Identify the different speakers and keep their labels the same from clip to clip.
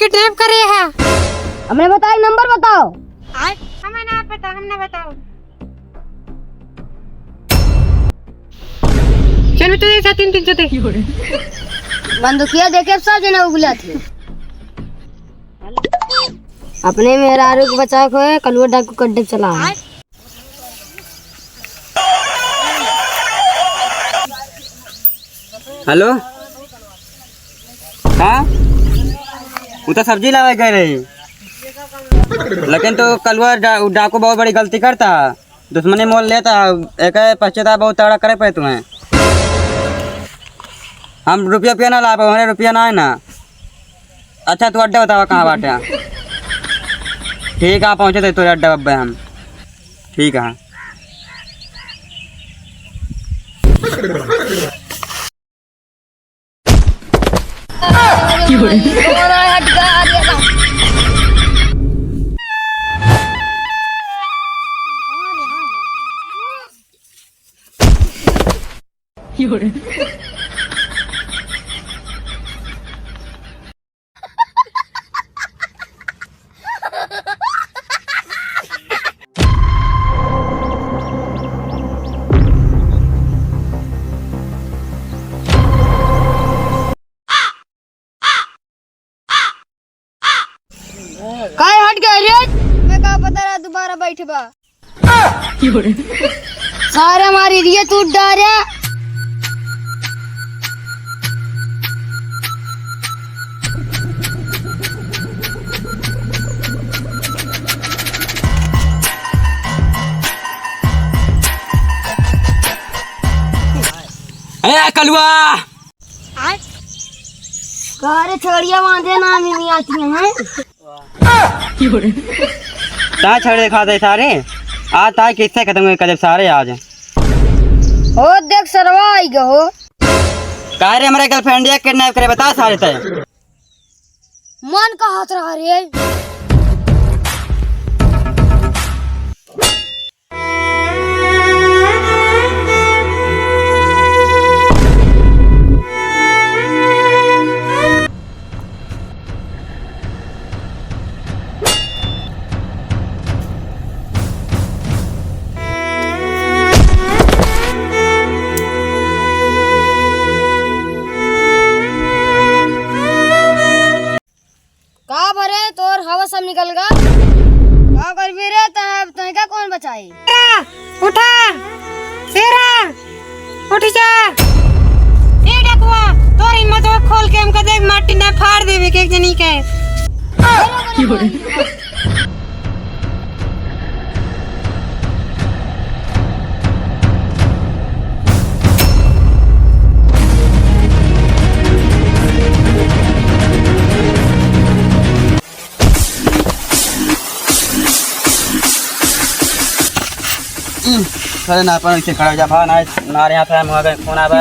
Speaker 1: Kidnap करे है।
Speaker 2: हमने बताया नंबर बताओ।
Speaker 1: हमें ना पता, हमने बताओ। चल तो एक साथ तीन जते
Speaker 2: बंदूकिया देके सब जना उगला थे। अपने मेहरारू को बचा को है कलुआ डाकू कड्डे चला।
Speaker 3: हेलो हाँ वो तो सब्जी लावे गए रही, लेकिन तो कलुआ डाकू बहुत बड़ी गलती करता, दुश्मनी मोल लेता, एक पश्चाताप बहुत तगड़ा करे पे तुम्हें। हम रुपया ना ला पाए, हमारे रुपया ना है ना। अच्छा तू अड्डा बतावा कहाँ बाटे। ठीक है पहुँचे थे तो अड्डा बब्बे हम। ठीक है
Speaker 2: काय हट गए रे? मैं कहा पता रहा दोबारा बैठे बा। सारे मारी दिए तू डरा।
Speaker 3: कलुआ
Speaker 2: कारे छड़िया बांधे ना नहीं आती हैं।
Speaker 3: ता छड़ दिखा दे सारे आज ता किससे खत्म हुए कदम सारे आज।
Speaker 2: हो देख सरवा आई गो।
Speaker 3: कारे हमारे गर्लफ्रेंड या किडनैप करे बता सारे तय।
Speaker 2: मन का हाथ रहा रे। का भरे तोर हवा सब निकल गा। का कर भी रे तय का कौन बचाई।
Speaker 1: उठा शेरा उठ जा। ए डाकुआ तोर हिम्मत हो खोल के हमका देख माटी ना फाड़ देवे के एक जनी के।
Speaker 3: अरे ना पर इसे खड़ा जा भा ना नारे यहाँ पे मुँह गए फोन आवे।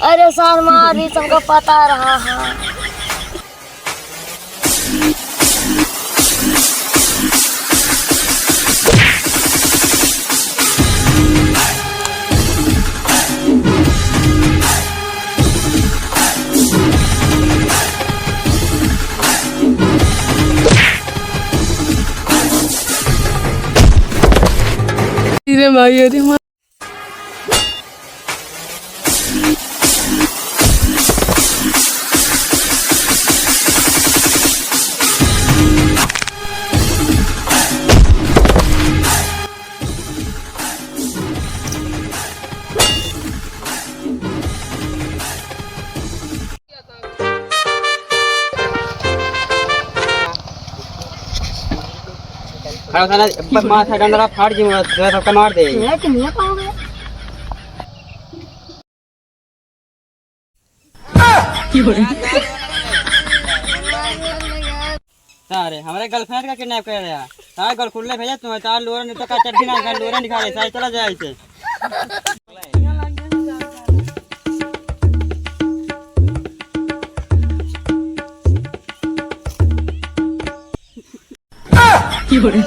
Speaker 2: अरे सार मारी तुमको पता रहा है।
Speaker 1: अरे भाई अरे
Speaker 3: अरे साला माथा डंडा फाड़ जी मुझे सबका मार दे।
Speaker 2: ये कितने पाओगे।
Speaker 3: सारे हमारे गर्लफ्रेंड का किडनैप कर रहा है। सारे गर्ल खुले भेजा तुम्हें तार लोरा नहीं तो का चट्टी ना कर लोरा दिखा रहे सारे चला जाए इसे।
Speaker 1: কি করে